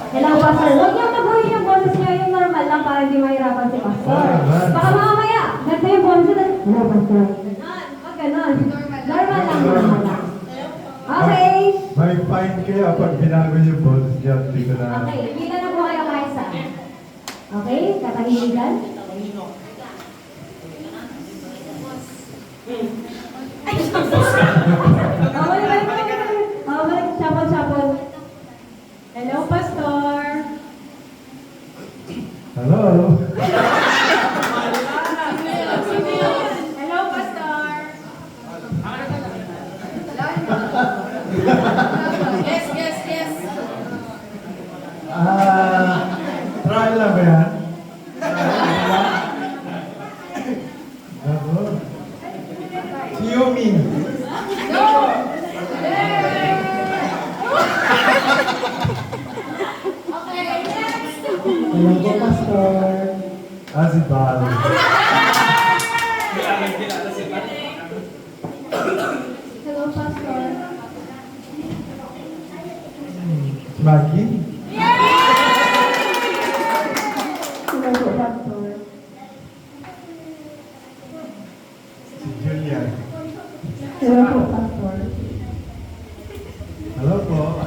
Hello, Pastor. Huwag niyo maguhin yung boses niyo, yung normal lang para hindi mahirapan si Pastor. Baka mamaya, ganito yung boses niyo. Hello, Pastor. Ganon. Huwag ganon. Normal lang, normal lang. Okay. May fine kaya pag binago yung boses niya, hindi ko na... Okay, kita na po kayo kaisa. Okay, katahimikan. Balik, sapon. Hello, Pastor. Hello? Hello, Pastor. Yes. Try lang ba yan? Ako? Si Yumi. Hello po, Pastor. Si Bal. Hello, Pastor. Si Maggie. Hello po, Pastor. Si Julian. Hello po, Pastor. Hello po.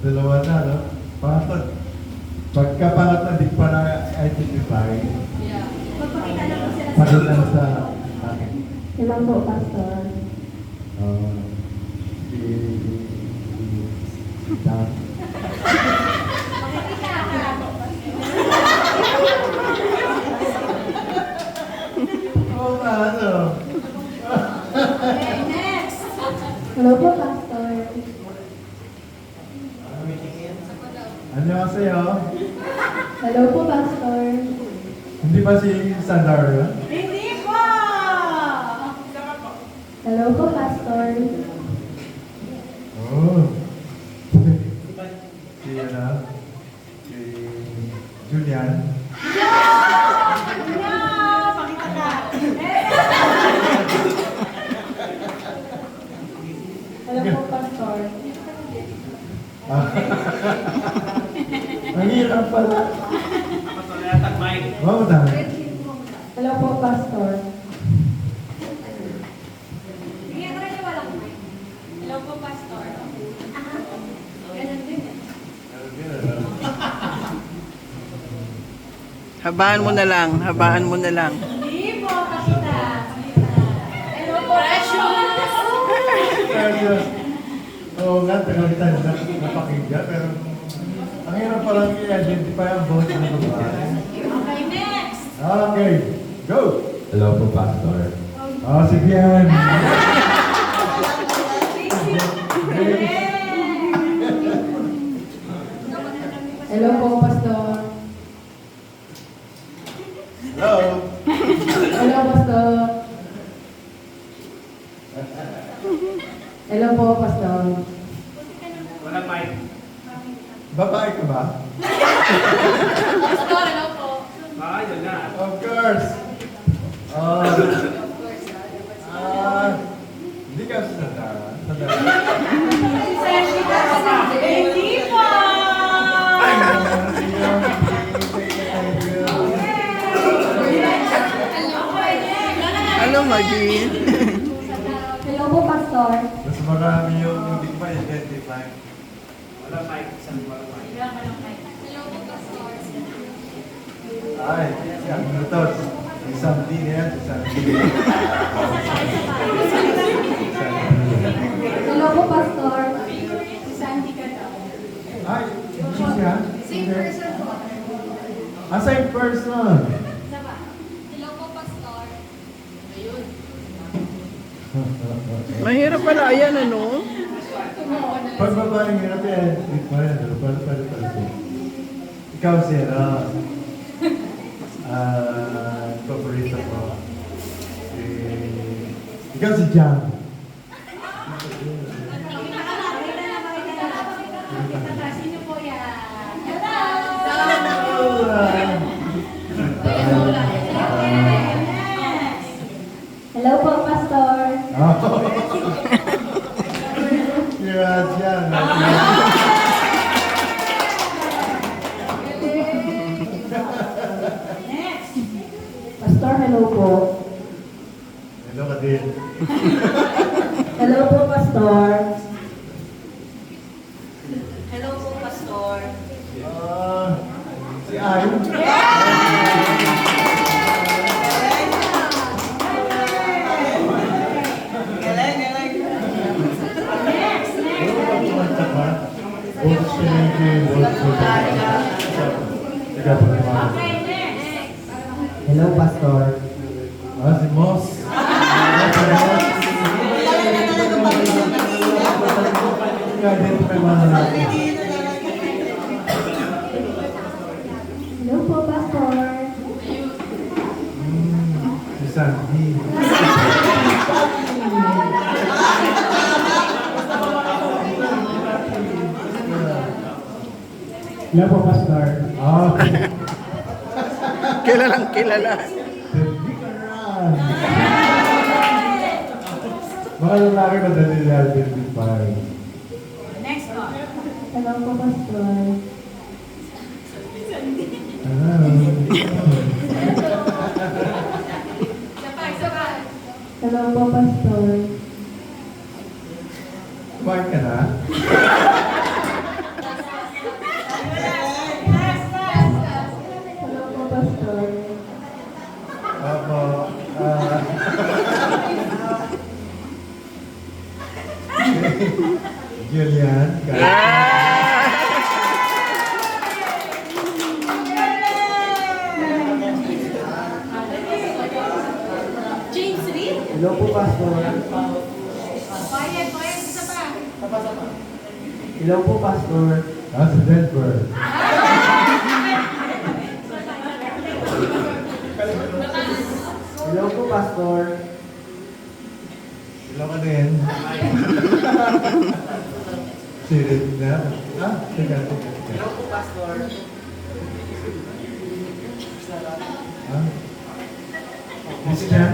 Dalawa na, no? Pangatlo. Pagka pangatlo, di pa na-identify. Magpakita lang po sila Pakita na sa akin. Hello po, Pastor. Si Dan. Oo nga, ano? Hello po, Pastor. Annyeonghaseyo. Hello po, Pastor. Hindi ba si Sandar yun? Hindi po! Hello po, Pastor. Oh. Si ano? Si Julian. Pakita ka. Hello po, Pastor. Ang hirap pala. Wow, dami. Hello po, Pastor. Hello po, Pastor. Ganun din eh. Habaan mo na lang, habaan mo na lang. Hindi po, pakita. Hello po, Precious. Oo nga, tagal kita napakinggan, pero ang hirap palang i-identify ang boses ng babae. Okay, next. Okay, go! Hello po, Pastor. Si Bian. Hello po, Pastor. Hello. Hello, Pastor. Hello po, Pastor. Walang mic. Babae ka ba? Pastor, hello po. Yun na. Of course. Hindi ka sa Sandara. Hindi po. Hello, Maggie. Hello po, Pastor. Mas marami yung hindi ko ma-identify. Walang mic. Walang mic. Ay, ano to? Isang din yan, isang din. Hello po, Pastor. Ay, hindi siya. Same person po. Same person. Hello po, Pastor. Mahirap pala, ayan ano? Pag babaeng hirap yan, hindi pa yan. Pala. Ikaw siya, paborito ko. Ikaw si Jan. Sino po yan? Hello po, Pastor. Kira Jan. hello po. Hello ka din. Hello po, Pastor. Hello po, Pastor. Si Ay. Galing, galing. Hello, Pastor. Si Moss. Identify mo na natin. Hello po, Pastor. Si Sandy. Hello po, Pastor. Kilalang kilala. Hindi ka na. Mga lalaki madali i-identify. Next one. Hello po, Pastor. Hello po, Pastor. Kumain ka na? Hello po, Pastor. Opo. Julian. James Reed. Hello po, Pastor. Quiet, quiet. Isa pa. Hello po, Pastor. Si Denver. Hello po, Pastor. Hello ka din. Si Rina. Teka. Hello po, Pastor. Christian?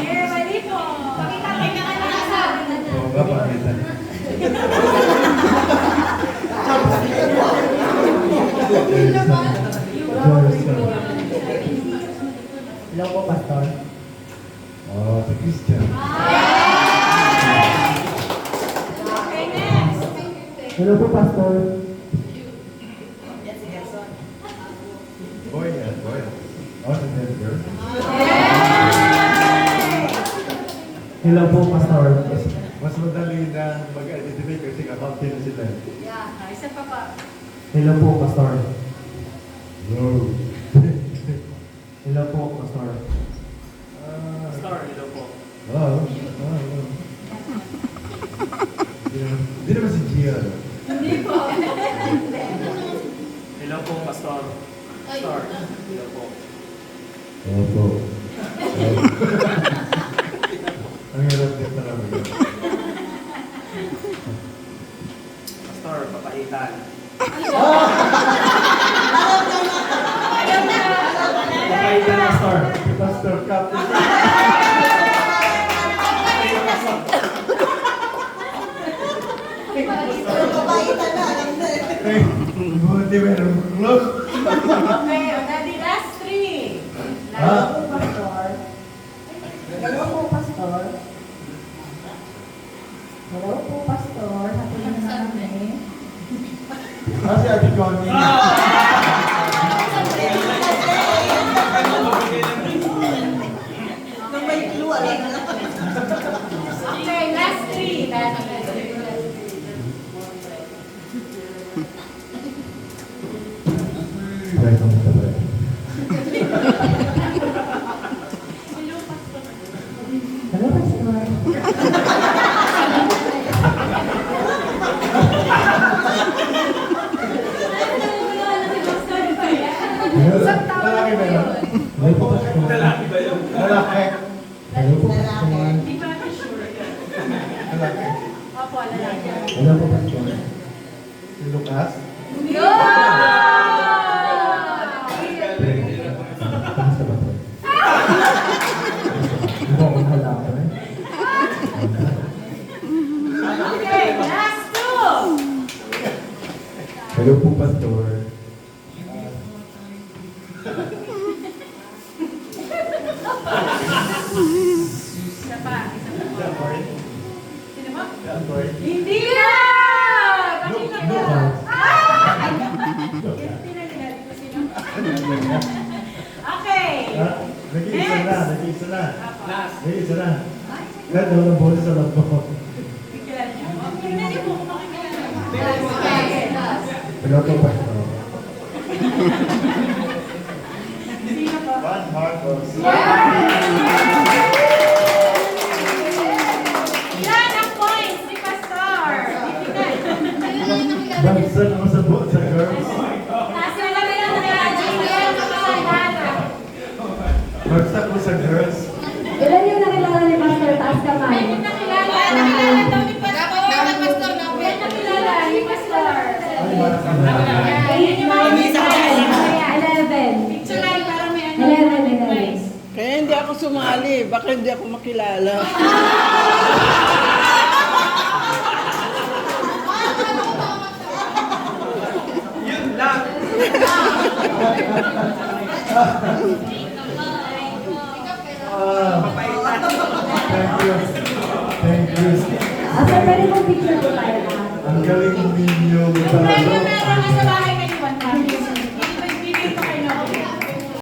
Here, mali po. Pakita ka na sa. Oo nga, pakita. Hello po, Pastor. Si Christian. Okay, next. Hello po, Pastor. Boy. Si Denver. Hello po, Pastor. Mas madali na mag-identify kasi kakaunti na sila. Yeah, isa pa pa. Hello po, Pastor. No. Hello po, Pastor. Star, hello po. Hindi naman si Gia. Hindi po. Hello po, Pastor. Star, hello po. Opo. Ang hirap din talaga yun. Pastor, papaitan. Pakailan na star. Si Pastor Captain. Buti meron close. Okay, Daddy, last three. Hello po, Pastor. Hello po, Pastor. Hello po, Pastor. Happy na namin. Si Ate Connie. Nung may clue, alam na lang. Okay, last three. Daddy. Try kong sabay. Hello, Pastor. Lalaki ba yun? Hello po, Pastor. Lalaki ba yun? Lalaki. Hello po, Pastor. Hindi pa ako sure. Lalaki. Opo, lalaki. Hello po, Pastor. Si Lucas. Kamusta ba po? Mukhang wala ako eh. Okay, last two. Hello po, Pastor. ka na. Kahit walang boses sa loob mo. Piloto pa. Juan Marcos. Ilan ang points ni Pastor? Bagsak mo sa girls. Nasa kami lang na Bagsak mo sa girls. Ilan yung nakilala ni Pastor? Taas kamay. Dapat Pastor na po. Nakilala ni Pastor. Ay, parang kanila. Ayun yung mga design. 11. Picture line para may ano. 11. Kaya hindi ako sumali. Baka hindi ako makilala. Yun lang. Thank you. Thank you. After pwede mong picture po tayo na. Ang galing ninyo Yung talaga. meron ka sa bahay